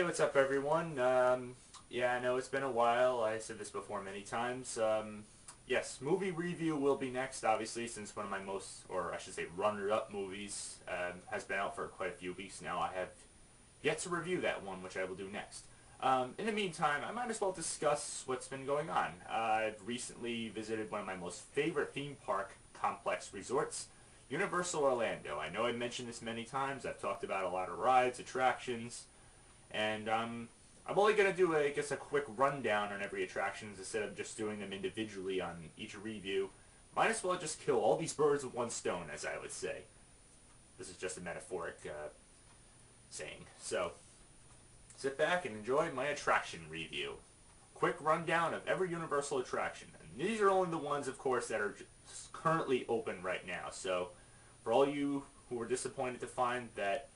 what's up everyone? Yeah, I know it's been a while. I said this before many times. Yes, movie review will be next, obviously, since one of my most, or I should say runner-up movies has been out for quite a few weeks now. I have yet to review that one, which I will do next. In the meantime, I might as well discuss what's been going on. I've recently visited one of my most favorite theme park complex resorts, Universal Orlando. I know I mentioned this many times. I've talked about a lot of rides, attractions, and I'm only going to do, I guess, a quick rundown on every attraction instead of just doing them individually on each review. Might as well just kill all these birds with one stone, as I would say. This is just a metaphoric saying. So, sit back and enjoy my attraction review. Quick rundown of every Universal attraction. And these are only the ones, of course, that are currently open right now. So, for all you who were disappointed to find that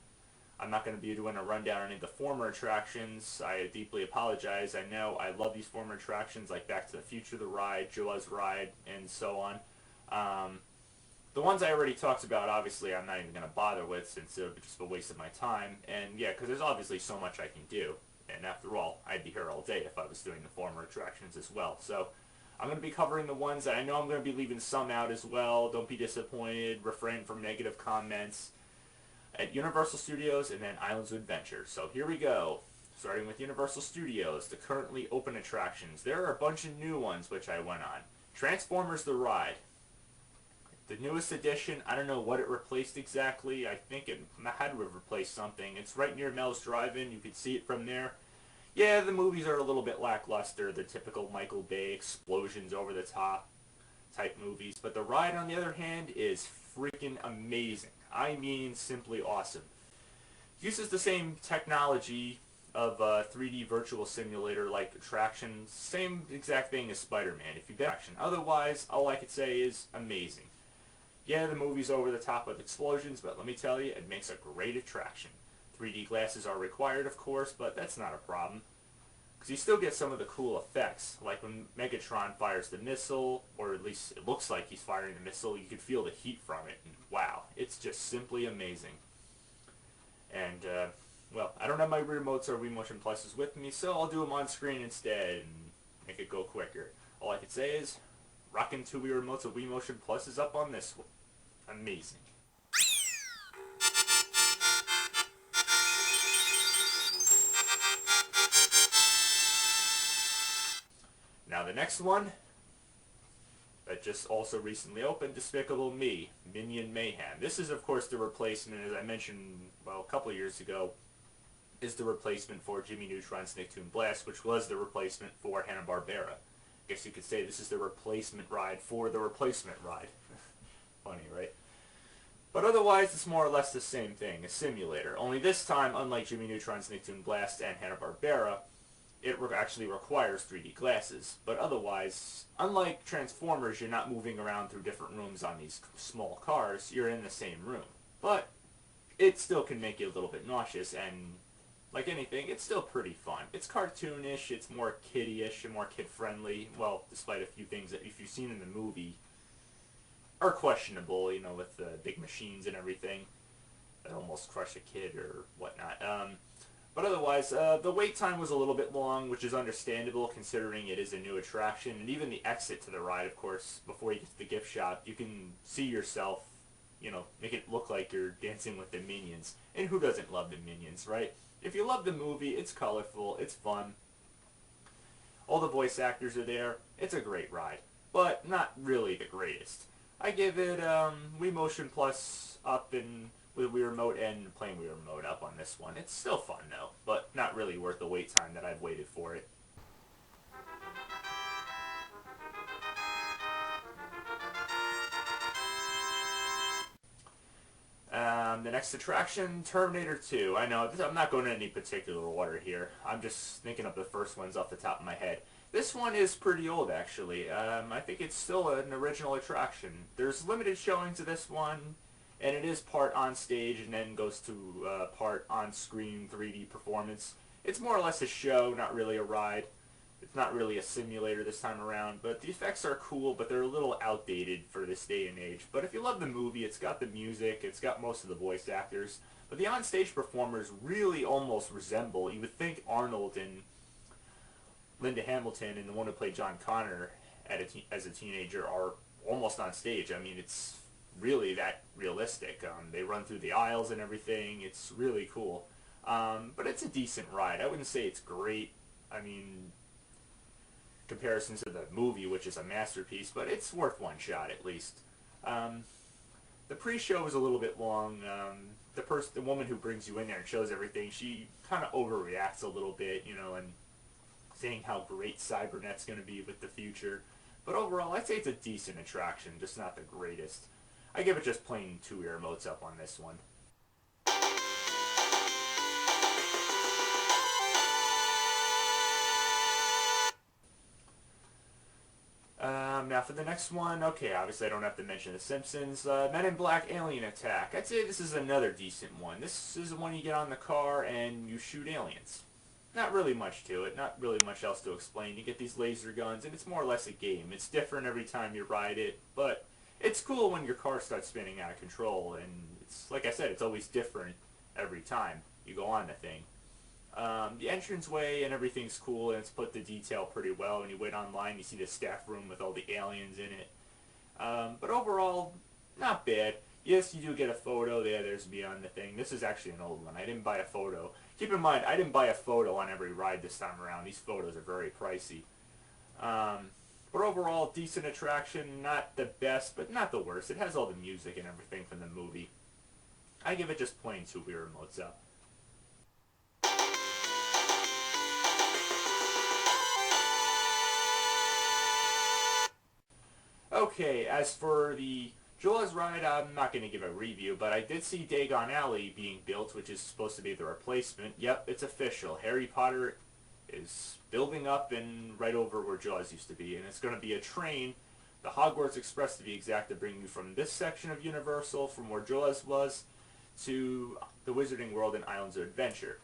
I'm not going to be doing a rundown on any of the former attractions, I deeply apologize. I know I love these former attractions like Back to the Future, the ride, Jaws ride, and so on. The ones I already talked about, obviously, I'm not even going to bother with since it would be just a waste of my time. And yeah, because there's obviously so much I can do. And after all, I'd be here all day if I was doing the former attractions as well. So I'm going to be covering the ones that I know I'm going to be leaving some out as well. Don't be disappointed. Refrain from negative comments. At Universal Studios and then Islands of Adventure. So here we go. Starting with Universal Studios, the currently open attractions. There are a bunch of new ones which I went on. Transformers the Ride. The newest edition, I don't know what it replaced exactly. I think it had to have replaced something. It's right near Mel's Drive-In. You could see it from there. Yeah, the movies are a little bit lackluster. The typical Michael Bay explosions over the top type movies. But the ride, on the other hand, is freaking amazing. I mean, simply awesome. Uses the same technology of a 3D virtual simulator-like attractions. Same exact thing as Spider-Man, if you get action. Otherwise, all I could say is amazing. Yeah, the movie's over the top with explosions, but let me tell you, it makes a great attraction. 3D glasses are required, of course, but that's not a problem. Because you still get some of the cool effects, like when Megatron fires the missile, or at least it looks like he's firing the missile, you can feel the heat from it, and wow, it's just simply amazing. And, well, I don't have my remotes or Wii Motion Pluses with me, so I'll do them on screen instead, and make it go quicker. All I can say is, rocking 2 Wii remotes with Wii Motion Pluses up on this one. Amazing. Now the next one, that just also recently opened, Despicable Me, Minion Mayhem. This is of course the replacement, as I mentioned, well, a couple of years ago, is the replacement for Jimmy Neutron's Nicktoon Blast, which was the replacement for Hanna-Barbera. I guess you could say this is the replacement ride for the replacement ride. Funny, right? But otherwise, it's more or less the same thing, a simulator. Only this time, unlike Jimmy Neutron's Nicktoon Blast and Hanna-Barbera, it actually requires 3D glasses. But otherwise, unlike Transformers, you're not moving around through different rooms on these small cars. You're in the same room. But it still can make you a little bit nauseous, and like anything, it's still pretty fun. It's cartoonish, it's more kiddie-ish and more kid-friendly. Well, despite a few things that if you've seen in the movie are questionable, you know, with the big machines and everything that almost crush a kid or whatnot. But otherwise, the wait time was a little bit long, which is understandable considering it is a new attraction. And even the exit to the ride, of course, before you get to the gift shop, you can see yourself, you know, make it look like you're dancing with the Minions. And who doesn't love the Minions, right? If you love the movie, it's colorful, it's fun. All the voice actors are there. It's a great ride, but not really the greatest. I give it Wii Motion Plus up and with Wii Remote and playing Wii Remote up on this one. It's still fun though, but not really worth the wait time that I've waited for it. The next attraction, Terminator 2. I know, I'm not going in any particular order here. I'm just thinking of the first ones off the top of my head. This one is pretty old, actually. I think it's still an original attraction. There's limited showings of this one, and it is part on stage and then goes to part on-screen 3D performance. It's more or less a show, not really a ride. It's not really a simulator this time around, but the effects are cool, but they're a little outdated for this day and age. But if you love the movie, it's got the music, it's got most of the voice actors. But the on-stage performers really almost resemble, you would think Arnold and Linda Hamilton and the one who played John Connor as a teenager are almost on stage. I mean, it's really that realistic. They run through the aisles and everything. It's really cool. But it's a decent ride. I wouldn't say it's great. I mean, comparison to the movie, which is a masterpiece, but it's worth one shot at least. Um, the pre-show is a little bit long. The woman who brings you in there and shows everything, she kind of overreacts a little bit, and saying how great Cybernet's going to be with the future. But overall, I'd say it's a decent attraction, just not the greatest. I give it just plain 2 emotes up on this one. Now for the next one, okay, obviously I don't have to mention The Simpsons. Men in Black Alien Attack. I'd say this is another decent one. This is the one you get on the car and you shoot aliens. Not really much to it, not really much else to explain. You get these laser guns and it's more or less a game. It's different every time you ride it, but it's cool when your car starts spinning out of control, and it's, like I said, it's always different every time you go on the thing. The entranceway and everything's cool, and it's put the detail pretty well. When you wait online, you see the staff room with all the aliens in it. But overall, not bad. Yes, you do get a photo. There's me on the thing. This is actually an old one. I didn't buy a photo. Keep in mind, I didn't buy a photo on every ride this time around. These photos are very pricey. But overall, decent attraction. Not the best, but not the worst. It has all the music and everything from the movie. I give it just plain 2 emotes up. Okay, as for the Jaws ride, I'm not going to give a review, but I did see Dagon Alley being built, which is supposed to be the replacement. Yep, it's official. Harry Potter is building up and right over where Jaws used to be, and it's going to be a train, the Hogwarts Express to be exact, to bring you from this section of Universal, from where Jaws was, to the Wizarding World and Islands of Adventure.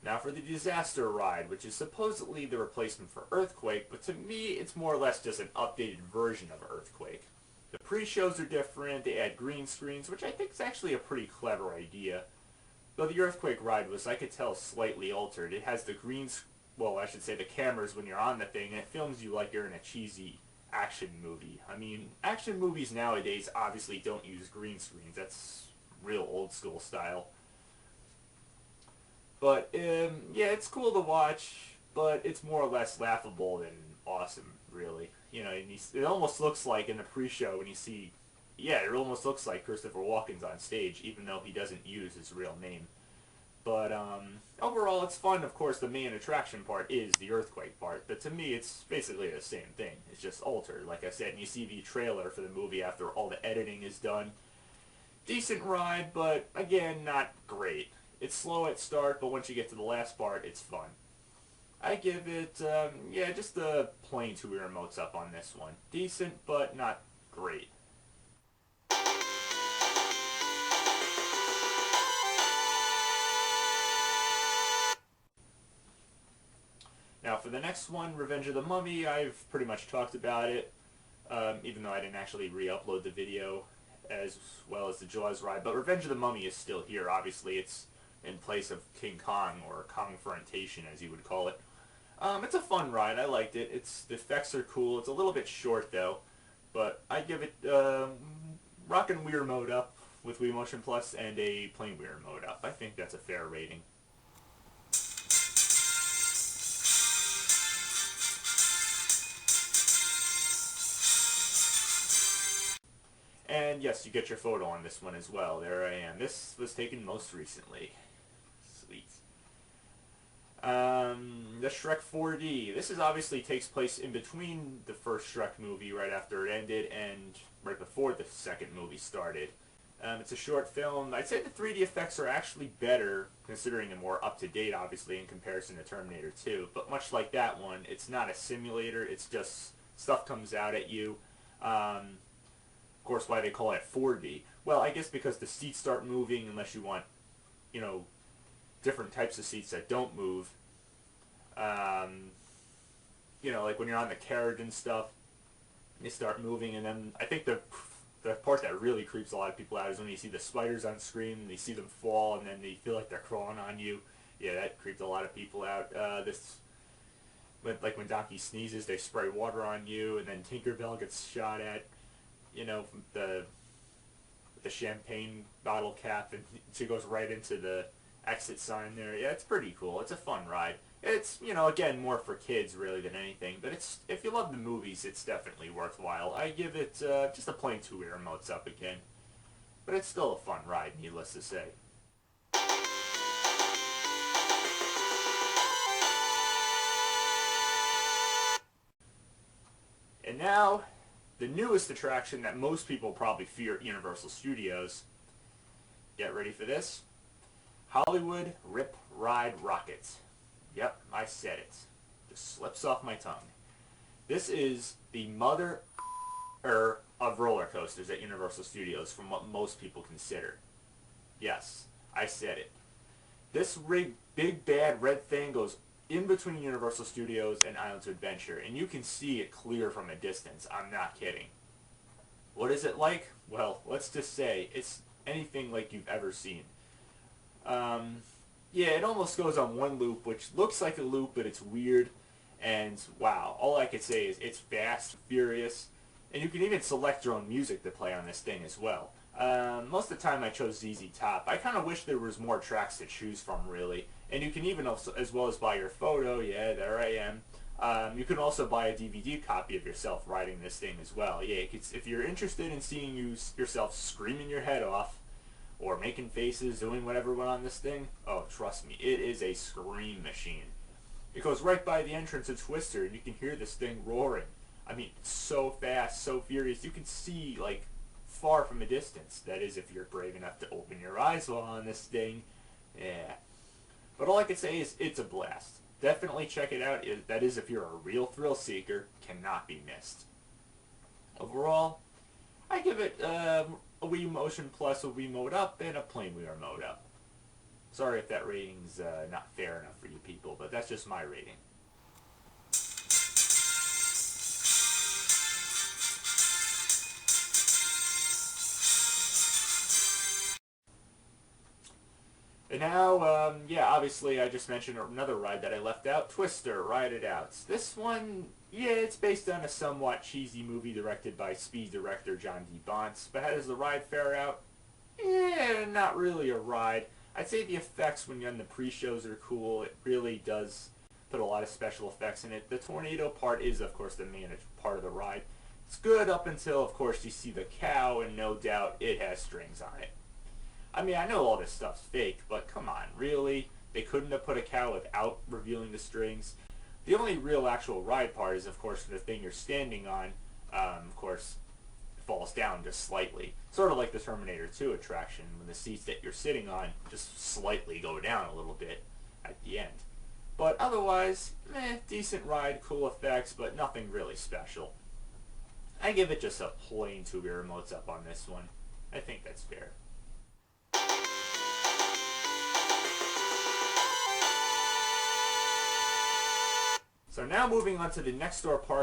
Now for the Disaster ride, which is supposedly the replacement for Earthquake, but to me it's more or less just an updated version of Earthquake. The pre-shows are different, they add green screens, which I think is actually a pretty clever idea. Though the Earthquake ride was, I could tell, slightly altered. It has the the cameras when you're on the thing, and it films you like you're in a cheesy action movie. I mean, action movies nowadays obviously don't use green screens. That's real old school style. But, yeah, it's cool to watch, but it's more or less laughable than awesome, really. And it almost looks like in the pre-show when you see, yeah, it almost looks like Christopher Walken's on stage, even though he doesn't use his real name. But, overall, it's fun. Of course, the main attraction part is the Earthquake part, but to me, it's basically the same thing. It's just altered, like I said, and you see the trailer for the movie after all the editing is done. Decent ride, but, again, not great. It's slow at start, but once you get to the last part, it's fun. I give it, just a plain 2 emotes up on this one. Decent, but not great. Now for the next one, Revenge of the Mummy, I've pretty much talked about it, even though I didn't actually re-upload the video as well as the Jaws ride. But Revenge of the Mummy is still here. Obviously, it's in place of King Kong, or Kongfrontation as you would call it. It's a fun ride. I liked it. The effects are cool. It's a little bit short though, but I give it Rockin' Weir mode up with Wii Motion Plus and a plain Weir mode up. I think that's a fair rating. And yes, you get your photo on this one as well. There I am. This was taken most recently. Sweet. The Shrek 4D. This obviously takes place in between the first Shrek movie, right after it ended, and right before the second movie started. It's a short film. I'd say the 3D effects are actually better, considering they're more up-to-date, obviously, in comparison to Terminator 2. But much like that one, it's not a simulator. It's just stuff comes out at you. Of course, why they call it 4D. Well, I guess because the seats start moving unless you want, different types of seats that don't move. Like when you're on the carriage and stuff, they start moving, and then I think the the part that really creeps a lot of people out is when you see the spiders on screen and they see them fall and then they feel like they're crawling on you. Yeah, that creeps a lot of people out. Like when Donkey sneezes, they spray water on you, and then Tinkerbell gets shot at, from the champagne bottle cap, and she goes right into the exit sign there. Yeah, it's pretty cool. It's a fun ride. It's, again, more for kids really than anything, but if you love the movies, it's definitely worthwhile. I give it just a plain 2 remotes up again, but it's still a fun ride, needless to say. And now, the newest attraction that most people probably fear at Universal Studios. Get ready for this. Hollywood Rip Ride Rockit. Yep, I said it. Just slips off my tongue. This is the mother of roller coasters at Universal Studios from what most people consider. Yes, I said it. This big bad red thing goes in between Universal Studios and Islands of Adventure, and you can see it clear from a distance. I'm not kidding. What is it like? Well, let's just say it's anything like you've ever seen. Yeah, it almost goes on one loop, which looks like a loop, but it's weird. And wow, all I could say is it's fast, furious, and you can even select your own music to play on this thing as well. Most of the time I chose ZZ Top. I kind of wish there was more tracks to choose from, really. And you can even, also, as well as buy your photo, yeah, there I am. You can also buy a DVD copy of yourself riding this thing as well. Yeah, if you're interested in seeing yourself screaming your head off, or making faces, doing whatever went on this thing, oh, trust me, it is a scream machine. It goes right by the entrance of Twister, and you can hear this thing roaring. I mean, it's so fast, so furious, you can see, like, far from a distance. That is, if you're brave enough to open your eyes while on this thing. Yeah. But all I can say is, it's a blast. Definitely check it out. That is, if you're a real thrill seeker, cannot be missed. Overall, I give it a Wii Motion Plus, a Wii Mode Up, and a plain Wii Mode Up. Sorry if that rating's not fair enough for you people, but that's just my rating. And now, yeah, obviously I just mentioned another ride that I left out, Twister, Ride It Out. This one, yeah, it's based on a somewhat cheesy movie directed by Speed director John D. Bonts, but how does the ride fare out? Yeah, not really a ride. I'd say the effects when you're on the pre-shows are cool. It really does put a lot of special effects in it. The tornado part is, of course, the main part of the ride. It's good up until, of course, you see the cow, and no doubt it has strings on it. I mean, I know all this stuff's fake, but come on, really? They couldn't have put a cow without revealing the strings? The only real actual ride part is, of course, the thing you're standing on, of course, falls down just slightly. Sort of like the Terminator 2 attraction, when the seats that you're sitting on just slightly go down a little bit at the end. But otherwise, decent ride, cool effects, but nothing really special. I give it just a plain 2 remotes up on this one. I think that's fair. So now moving on to the next door park